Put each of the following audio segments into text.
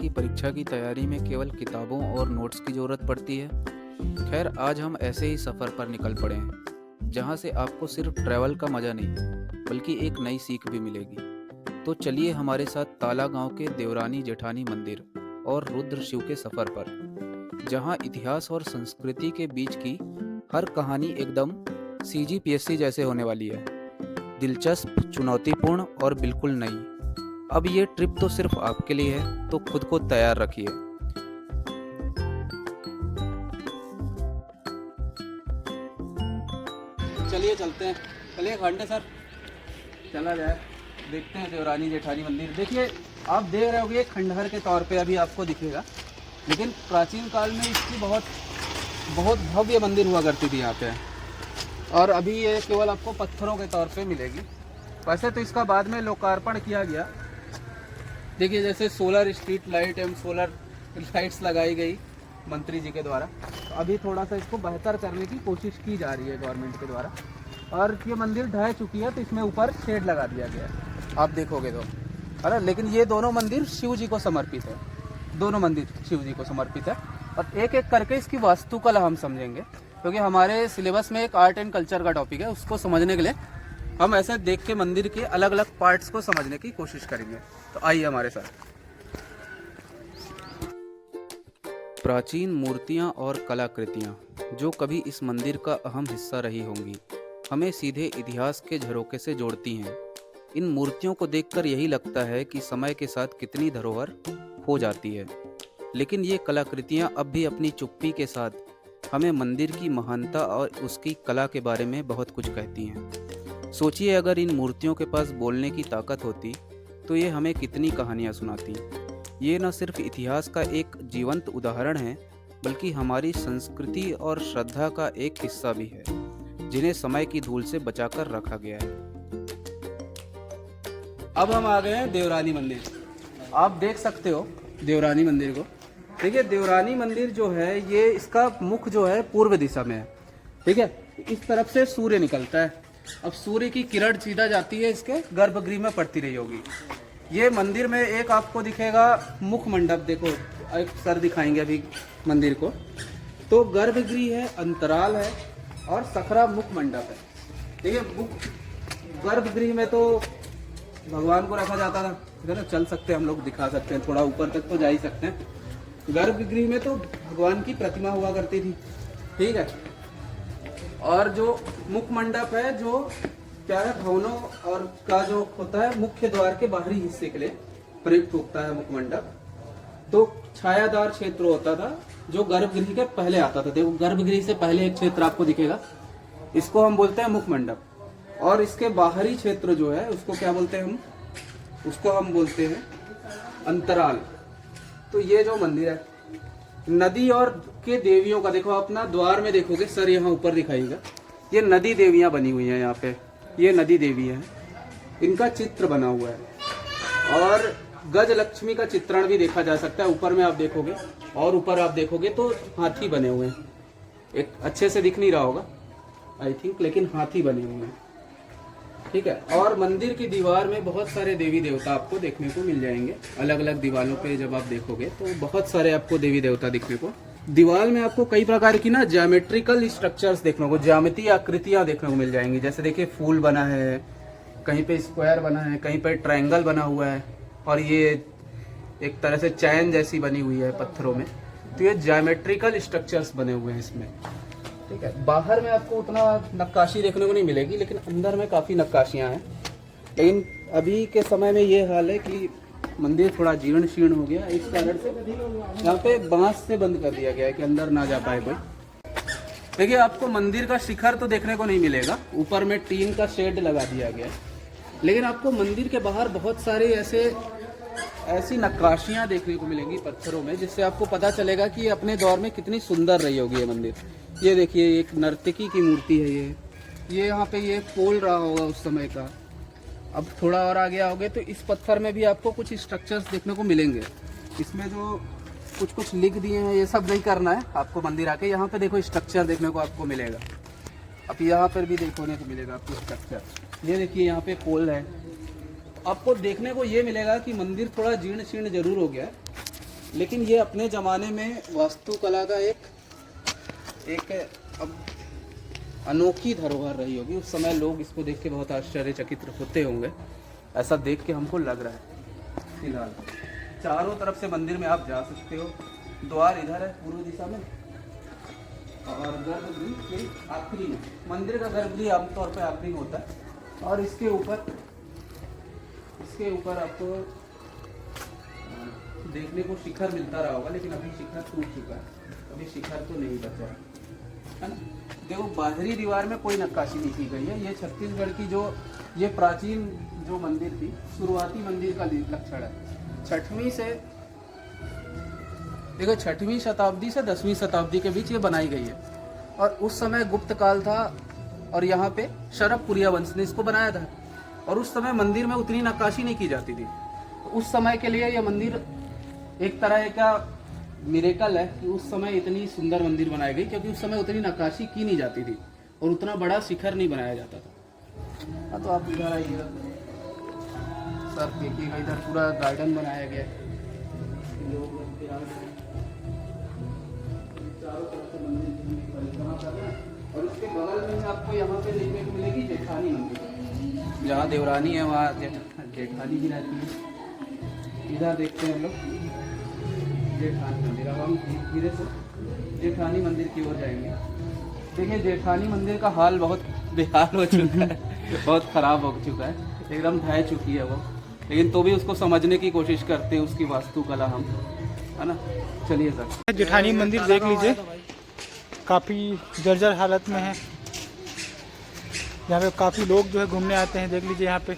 की परीक्षा की तैयारी में केवल किताबों और नोट्स की ज़रूरत पड़ती है? खैर, आज हम ऐसे ही सफ़र पर निकल पड़े हैं, जहाँ से आपको सिर्फ ट्रैवल का मज़ा नहीं, बल्कि एक नई सीख भी मिलेगी। तो चलिए हमारे साथ ताला गांव के देवरानी जेठानी मंदिर और रुद्र शिव के सफ़र पर, जहाँ इतिहास और संस्कृति के बीच की हर कहानी एकदम CGPSC जैसे होने वाली है। दिलचस्प, चुनौतीपूर्ण और बिल्कुल नई। अब ये ट्रिप तो सिर्फ आपके लिए है, तो खुद को तैयार रखिए। चलिए चलते हैं। चलिए खंडे सर, चला जाए, देखते हैं देवरानी जेठानी मंदिर। देखिए, आप देख रहे होगे खंडहर के तौर पे अभी आपको दिखेगा, लेकिन प्राचीन काल में इसकी बहुत बहुत भव्य मंदिर हुआ करती थी यहाँ पे, और अभी ये केवल आपको पत्थरों के तौर पे मिलेगी। वैसे तो इसका बाद में लोकार्पण किया गया। देखिए, जैसे सोलर स्ट्रीट लाइट एवं सोलर लाइट्स लगाई गई मंत्री जी के द्वारा, तो अभी थोड़ा सा इसको बेहतर करने की कोशिश की जा रही है गवर्नमेंट के द्वारा। और ये मंदिर ढह चुकी है, तो इसमें ऊपर शेड लगा दिया गया है, आप देखोगे तो। अरे लेकिन ये दोनों मंदिर शिव जी को समर्पित है, दोनों मंदिर शिव जी को समर्पित है। और एक एक करके इसकी वास्तुकला हम समझेंगे, क्योंकि हमारे सिलेबस में एक आर्ट एंड कल्चर का टॉपिक है। उसको समझने के लिए हम ऐसे देख के मंदिर के अलग अलग पार्ट्स को समझने की कोशिश करेंगे। तो आइए हमारे साथ। प्राचीन मूर्तियाँ और कलाकृतियाँ जो कभी इस मंदिर का अहम हिस्सा रही होंगी, हमें सीधे इतिहास के झरोखे से जोड़ती हैं। इन मूर्तियों को देखकर यही लगता है कि समय के साथ कितनी धरोहर खो जाती है, लेकिन ये कलाकृतियाँ अब भी अपनी चुप्पी के साथ हमें मंदिर की महानता और उसकी कला के बारे में बहुत कुछ कहती हैं। सोचिए, अगर इन मूर्तियों के पास बोलने की ताकत होती तो ये हमें कितनी कहानियाँ सुनाती। ये न सिर्फ इतिहास का एक जीवंत उदाहरण है, बल्कि हमारी संस्कृति और श्रद्धा का एक हिस्सा भी है, जिन्हें समय की धूल से बचाकर रखा गया है। अब हम आ गए हैं देवरानी मंदिर। आप देख सकते हो देवरानी मंदिर को। देखिए, देवरानी मंदिर जो है, ये इसका मुख जो है पूर्व दिशा में है, ठीक है। इस तरफ से सूर्य निकलता है। अब सूर्य की किरण सीधा जाती है, इसके गर्भगृह में पड़ती रही होगी। ये मंदिर में एक आपको दिखेगा मुख मंडप, देखो एक सर दिखाएंगे अभी मंदिर को। तो गर्भगृह है, अंतराल है और सखरा मुख मंडप है। देखिए, गर्भगृह में तो भगवान को रखा जाता था, ठीक है ना। चल सकते हैं हम लोग, दिखा सकते हैं, थोड़ा ऊपर तक तो जा ही सकते हैं। गर्भगृह में तो भगवान की प्रतिमा हुआ करती थी, ठीक है। और जो मुख मंडप है, जो क्या है, भवनों और का जो होता है मुख्य द्वार के बाहरी हिस्से के लिए प्रयुक्त होता है मुख मंडप। तो छायादार क्षेत्र होता था जो गर्भगृह के पहले आता था। देखो, गर्भगृह से पहले एक क्षेत्र आपको दिखेगा, इसको हम बोलते हैं मुख मंडप। और इसके बाहरी क्षेत्र जो है, उसको क्या बोलते हैं हम? उसको हम बोलते हैं अंतराल। तो ये जो मंदिर है, नदी और के देवियों का, देखो अपना द्वार में देखोगे, सर यहाँ ऊपर दिखाएगा, ये नदी देवियां बनी हुई हैं यहाँ पे। ये नदी देवी है, इनका चित्र बना हुआ है। और गज लक्ष्मी का चित्रण भी देखा जा सकता है। ऊपर में आप देखोगे, और ऊपर आप देखोगे तो हाथी बने हुए हैं। एक अच्छे से दिख नहीं रहा होगा आई थिंक, लेकिन हाथी बने हुए हैं, ठीक है। और मंदिर की दीवार में बहुत सारे देवी देवता आपको देखने को मिल जाएंगे। अलग अलग दीवारों पे जब आप देखोगे तो बहुत सारे आपको देवी देवता दिखने को। दीवार में आपको कई प्रकार की ना ज्योमेट्रिकल स्ट्रक्चर्स देखने को, ज्यामितीय आकृतियां देखने को मिल जाएंगी। जैसे देखिए, फूल बना है, कहीं पे स्क्वायर बना है, कहीं पे ट्रायंगल बना हुआ है, और ये एक तरह से चैन जैसी बनी हुई है पत्थरों में। तो ये ज्योमेट्रिकल स्ट्रक्चर्स बने हुए हैं इसमें, ठीक है। बाहर में आपको उतना नक्काशी देखने को नहीं मिलेगी, लेकिन अंदर में काफ़ी नक्काशियाँ हैं। लेकिन अभी के समय में ये हाल है कि मंदिर थोड़ा जीर्ण शीर्ण हो गया, इस कारण से यहाँ पे बांस से बंद कर दिया गया है कि अंदर ना जा पाए कोई। देखिए, आपको मंदिर का शिखर तो देखने को नहीं मिलेगा, ऊपर में टीन का शेड लगा दिया गया है। लेकिन आपको मंदिर के बाहर बहुत सारे ऐसी नक्काशियाँ देखने को मिलेंगी पत्थरों में, जिससे आपको पता चलेगा कि अपने दौर में कितनी सुंदर रही होगी ये मंदिर। ये देखिए, एक नर्तकी की मूर्ति है ये यहाँ पे ये पोल रहा होगा उस समय का। अब थोड़ा और आगे आओगे तो इस पत्थर में भी आपको कुछ स्ट्रक्चर्स देखने को मिलेंगे। इसमें जो कुछ लिख दिए हैं, ये सब नहीं करना है आपको। मंदिर आके यहाँ पे देखो, स्ट्रक्चर देखने को आपको मिलेगा। अब यहाँ पर भी देखने को मिलेगा आपको स्ट्रक्चर। ये देखिए, यहाँ पे पोल है। आपको देखने को ये मिलेगा कि मंदिर थोड़ा जीर्ण शीर्ण जरूर हो गया है, लेकिन ये अपने ज़माने में वास्तुकला का एक अब अनोखी धरोहर रही होगी। उस समय लोग इसको देख के बहुत आश्चर्यचकित होते होंगे, ऐसा देख के हमको लग रहा है। फिलहाल चारों तरफ से मंदिर में आप जा सकते हो। द्वार इधर है पूर्व दिशा में, और गर्भगृह के आखिरी में। मंदिर का गर्भगृह आमतौर पर आखिरी में होता है। और इसके ऊपर आपको देखने को शिखर मिलता रहा होगा, लेकिन अभी शिखर टूट चुका है, अभी शिखर तो नहीं बचा है ना। देखो बाहरी दीवार में कोई नक्काशी नहीं की गई है। ये छत्तीसगढ़ की ये प्राचीन जो मंदिर थी, शुरुआती मंदिर का लक्षण है। 6वीं शताब्दी से 10वीं शताब्दी के बीच ये बनाई गई है। और उस समय गुप्त काल था, और यहाँ पे शरभपुरिया वंश ने इसको बनाया था। और उस समय मंदिर में उतनी नक्काशी नहीं की जाती थी। उस समय के लिए यह मंदिर एक तरह का मिरेकल है कि उस समय इतनी सुंदर मंदिर बनाई गई, क्योंकि उस समय उतनी नक्काशी की नहीं जाती थी और उतना बड़ा शिखर नहीं बनाया जाता था। हाँ, तो आप इधर आइएगा सर, देखिएगा इधर पूरा गार्डन बनाया गया है। लोग चारों तरफ से मंदिर की परिक्रमा कर रहे हैं। और उसके बगल में आपको यहाँ पे देखने को मिलेगी जेठानी मंदिर। जहाँ देवरानी है वहाँ जेठानी भी रहती है। इधर देखते हैं हम लोग जेठानी मंदिर। अब हम धीरे से जेठानी मंदिर की ओर जाएंगे। देखिए जेठानी मंदिर का हाल बहुत बेहाल हो चुका है, बहुत ख़राब हो चुका है, एकदम ढह चुकी है वो। लेकिन तो भी उसको समझने की कोशिश करते हैं, उसकी वास्तुकला हम, है ना। चलिए सर, जेठानी मंदिर देख लीजिए, काफ़ी जर्जर हालत में है। यहाँ पे काफ़ी लोग जो है घूमने आते हैं। देख लीजिए यहाँ पे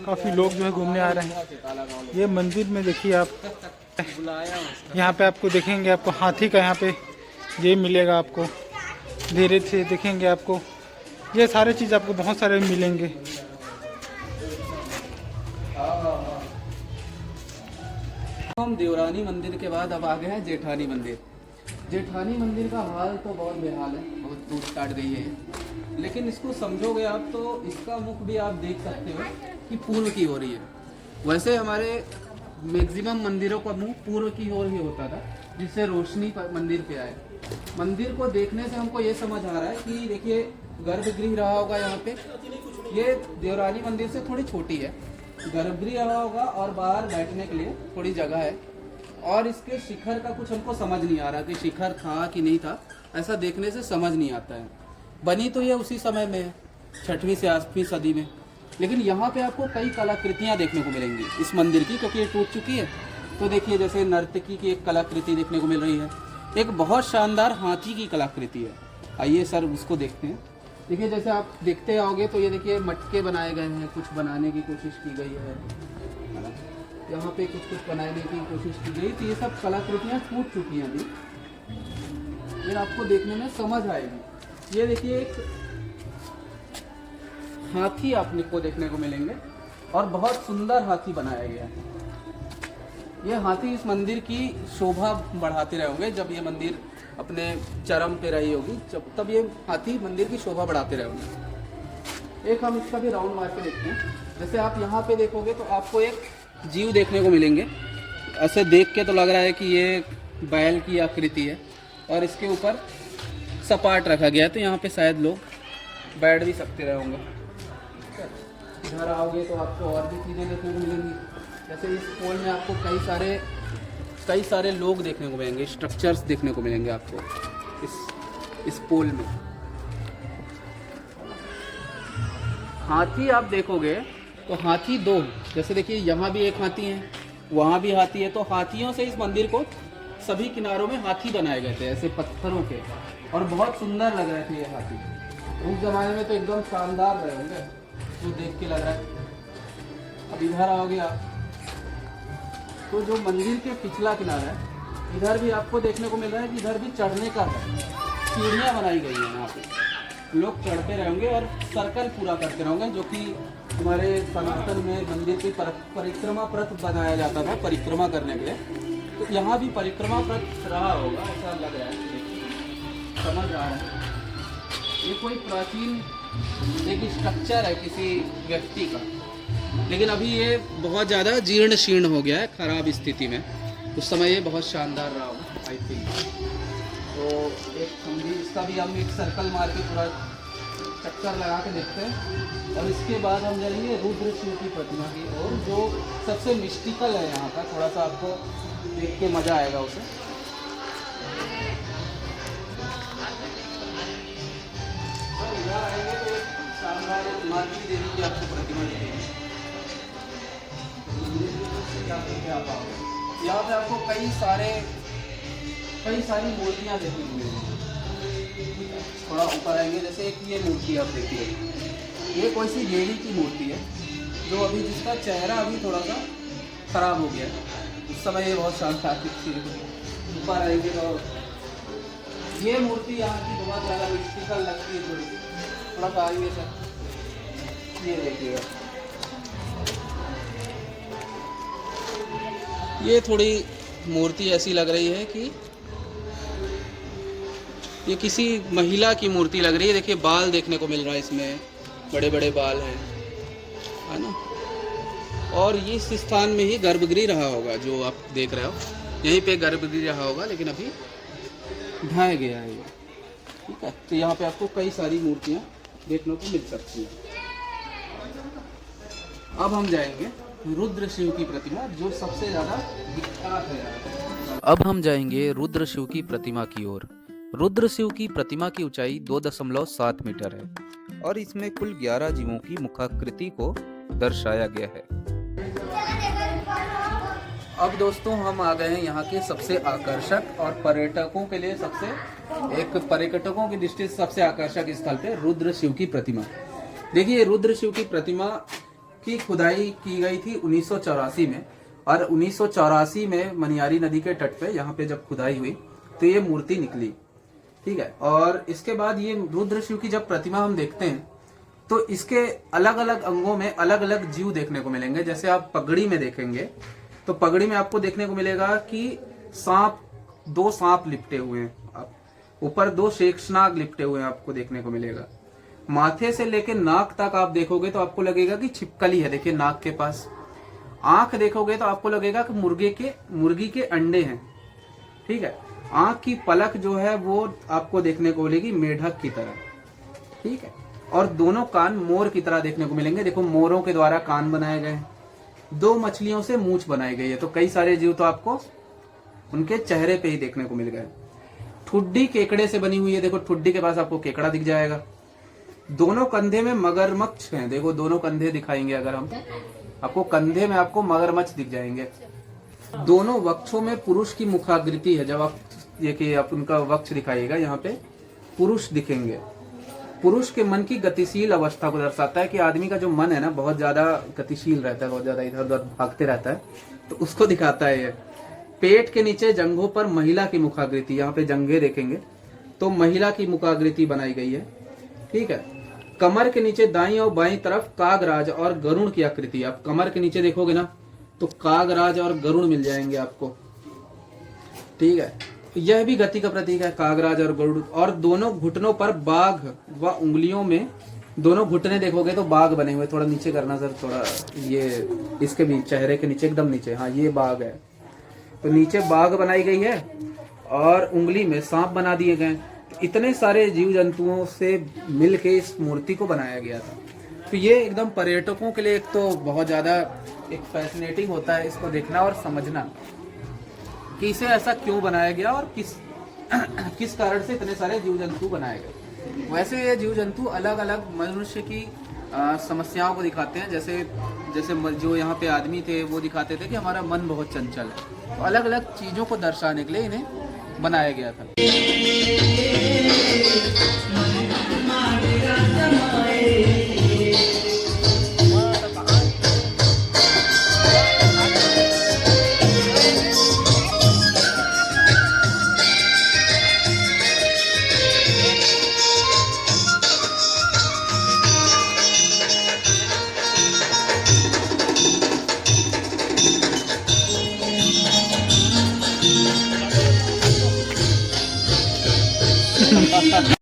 काफ़ी लोग जो है घूमने आ रहे हैं। ये मंदिर में देखिए आप, यहाँ पे आपको देखेंगे, आपको हाथी का यहाँ पे ये मिलेगा। आपको धीरे से देखेंगे, आपको ये सारे चीज़ आपको बहुत सारे मिलेंगे। हम देवरानी मंदिर के बाद अब आ गए हैं जेठानी मंदिर। जेठानी मंदिर का हाल तो बहुत बेहाल है, बहुत टूट टाट गई है। लेकिन इसको समझोगे आप तो इसका मुख भी आप देख सकते हो कि पूर्व की ओर ही है। वैसे हमारे मैक्सिमम मंदिरों का मुंह पूर्व की ओर ही होता था, जिससे रोशनी मंदिर पे आए। मंदिर को देखने से हमको ये समझ आ रहा है कि देखिए गर्भगृह रहा होगा यहाँ पे। ये देवरानी मंदिर से थोड़ी छोटी है, गर्भगृह रहा होगा और बाहर बैठने के लिए थोड़ी जगह है। और इसके शिखर का कुछ हमको समझ नहीं आ रहा कि शिखर था कि नहीं था, ऐसा देखने से समझ नहीं आता है। बनी तो ये उसी समय में है, 6वीं से 8वीं सदी में। लेकिन यहाँ पे आपको कई कलाकृतियाँ देखने को मिलेंगी इस मंदिर की, क्योंकि ये टूट चुकी है। तो देखिए जैसे नर्तकी की एक कलाकृति देखने को मिल रही है, एक बहुत शानदार हाथी की कलाकृति है। आइए सर उसको देखते हैं। देखिए जैसे आप देखते आओगे तो ये देखिए मटके बनाए गए हैं, कुछ बनाने की कोशिश की गई है। यहाँ पे कुछ बनाने की कोशिश की गई, तो ये सब कलाकृतियाँ टूट चुकी हैं अभी। ये आपको देखने में समझ आएगी। ये देखिए एक हाथी आपने को देखने को मिलेंगे, और बहुत सुंदर हाथी बनाया गया है। ये हाथी इस मंदिर की शोभा बढ़ाते रहे होंगे। जब ये मंदिर अपने चरम पे रही होगी, तब ये हाथी मंदिर की शोभा बढ़ाते रहे होंगे। एक हम इसका भी राउंड मार के देखते हैं। जैसे आप यहाँ पे देखोगे तो आपको एक जीव देखने को मिलेंगे। ऐसे देख के तो लग रहा है कि ये बैल की आकृति है, और इसके ऊपर सपाट रखा गया है, तो यहाँ पे शायद लोग बैठ भी सकते रहे होंगे। इधर आओगे तो आपको और भी चीज़ें देखने को मिलेंगी। जैसे इस पोल में आपको कई सारे लोग देखने को मिलेंगे, स्ट्रक्चर्स देखने को मिलेंगे आपको इस पोल में। हाथी आप देखोगे तो हाथी दो, जैसे देखिए यहाँ भी एक हाथी है, वहाँ भी हाथी है। तो हाथियों से इस मंदिर को सभी किनारों में हाथी बनाए गए थे, ऐसे पत्थरों के, और बहुत सुंदर लग रहे थे ये हाथी। उस जमाने में तो एकदम शानदार रहे होंगे, जो देख के लग रहा है। अब इधर आओगे आप तो जो मंदिर के पिछला किनारा है, इधर भी आपको देखने को मिल रहा है कि इधर भी चढ़ने का है, सीढ़ियाँ बनाई गई हैं। यहाँ पे लोग चढ़ते रहेंगे और सर्कल पूरा करते रहेंगे, जो कि हमारे सनातन में मंदिर की परिक्रमा पथ बनाया जाता था परिक्रमा करने के लिए। तो यहाँ भी परिक्रमा पथ रहा होगा, ऐसा लग रहा है, समझ आ रहा है। ये कोई प्राचीन एक स्ट्रक्चर है किसी व्यक्ति का, लेकिन अभी ये बहुत ज़्यादा जीर्ण शीर्ण हो गया है, ख़राब स्थिति में। उस समय ये बहुत शानदार रहा होगा आई थिंक। तो एक हम भी इसका भी हम एक सर्कल मार के पूरा चक्कर लगा के देखते हैं और इसके बाद हम जाएंगे रुद्र शिव की प्रतिमा की और जो सबसे मिस्टिकल है यहाँ का, थोड़ा सा आपको देख के मज़ा आएगा उसे। तो इधर आएंगे तो एक शानदार माता देवी की आपको प्रतिमा दिखेगी। यहाँ पे आपको कई सारी मूर्तियाँ देखने को मिलेंगी। थोड़ा ऊपर आएंगे, जैसे एक ये मूर्ति आप देखिए, ये कोई सी देवी की मूर्ति है जो अभी जिसका चेहरा अभी थोड़ा सा खराब हो गया है। उस समय ये बहुत शानदार दिखती है। ऊपर आएंगे तो ये मूर्ति यहाँ की बहुत ज़्यादा मिस्टिकल लगती है थोड़ी सी। थोड़ा सा आइए सर, ये देखिएगा, ये थोड़ी मूर्ति ऐसी लग रही है कि ये किसी महिला की मूर्ति लग रही है। देखिए बाल देखने को मिल रहा है, इसमें बड़े बड़े बाल हैं, है ना। और ये इस स्थान में ही गर्भगृह रहा होगा जो आप देख रहे हो, यहीं पे गर्भगृह रहा होगा, लेकिन अभी ढह गया है ये, ठीक है। तो यहाँ पे आपको कई सारी मूर्तियाँ देखने को मिल सकती हैं। अब हम जाएंगे रुद्र शिव की प्रतिमा, जो सबसे ज़्यादा विख्यात है। अब हम जाएंगे रुद्र शिव की प्रतिमा की ओर। रुद्र शिव की प्रतिमा की ऊंचाई 2.7 मीटर है और इसमें कुल 11 जीवों की मुखाकृति को दर्शाया गया है। अब दोस्तों हम आ गए हैं यहाँ के सबसे आकर्षक और पर्यटकों के लिए पर्यटकों की दृष्टि से सबसे आकर्षक स्थल पे रुद्र शिव की प्रतिमा। देखिए रुद्र शिव की प्रतिमा की खुदाई की गई थी 1984 में, और 1984 में मनियारी नदी के तट पे यहाँ पे जब खुदाई हुई तो ये मूर्ति निकली, ठीक है। और इसके बाद ये रुद्र शिव की जब प्रतिमा हम देखते हैं तो इसके अलग अलग अंगों में अलग अलग जीव देखने को मिलेंगे। जैसे आप पगड़ी में देखेंगे तो पगड़ी में आपको देखने को मिलेगा कि दो सांप लिपटे हुए हैं, ऊपर 2 शेषनाग लिपटे हुए हैं, आपको देखने को मिलेगा। माथे से लेकर नाक तक आप देखोगे तो आपको लगेगा कि छिपकली है, देखिए नाक के पास। आंख देखोगे तो आपको लगेगा कि मुर्गी के अंडे हैं, ठीक है। आंख की पलक जो है वो आपको देखने को मिलेगी मेढक की तरह, ठीक है। और दोनों कान मोर की तरह देखने को मिलेंगे। देखो मोरों के द्वारा कान बनाए गए हैं। 2 मछलियों से मूंछ बनाई गई है। तो कई सारे जीव तो आपको उनके चेहरे पे ही देखने को मिल गए। ठुड्डी केकड़े से बनी हुई है, देखो ठुड्डी के पास आपको केकड़ा दिख जाएगा। दोनों कंधे में मगरमच्छ हैं, देखो दोनों कंधे दिखाएंगे अगर हम, आपको कंधे में आपको मगरमच्छ दिख जाएंगे। दोनों वक्षों में पुरुष की मुखाकृति है। जब आप देखिए आप उनका वक्ष दिखाइएगा, यहाँ पे पुरुष दिखेंगे। पुरुष के मन की गतिशील अवस्था को दर्शाता है कि आदमी का जो मन है ना बहुत ज्यादा गतिशील रहता है, बहुत ज्यादा इधर उधर भागते रहता है, तो उसको दिखाता है ये। पेट के नीचे जंघों पर महिला की मुखाकृति, यहाँ पे जंघे देखेंगे तो महिला की मुखाकृति बनाई गई है, ठीक है। कमर के नीचे दाईं और बाईं तरफ कागराज और गरुड़ की आकृति। आप कमर के नीचे देखोगे ना तो कागराज और गरुड़ मिल जाएंगे आपको, ठीक है। यह भी गति का प्रतीक है, कागराज और गरुड़। और दोनों घुटनों पर बाघ व उंगलियों में, दोनों घुटने देखोगे तो बाघ बने हुए। थोड़ा नीचे करना सर, थोड़ा ये इसके भी चेहरे के नीचे एकदम नीचे, हाँ ये बाघ है। तो नीचे बाघ बनाई गई है और उंगली में सांप बना दिए गए। तो इतने सारे जीव जंतुओं से मिलके इस मूर्ति को बनाया गया था। तो ये एकदम पर्यटकों के लिए एक तो बहुत ज़्यादा एक फैसिनेटिंग होता है इसको देखना और समझना कि इसे ऐसा क्यों बनाया गया और किस कारण से इतने सारे जीव जंतु बनाए गए। वैसे ये जीव जंतु अलग अलग मनुष्य की समस्याओं को दिखाते हैं। जैसे जो यहाँ पे आदमी थे वो दिखाते थे कि हमारा मन बहुत चंचल है। तो अलग अलग चीज़ों को दर्शाने के लिए इन्हें बनाया गया था।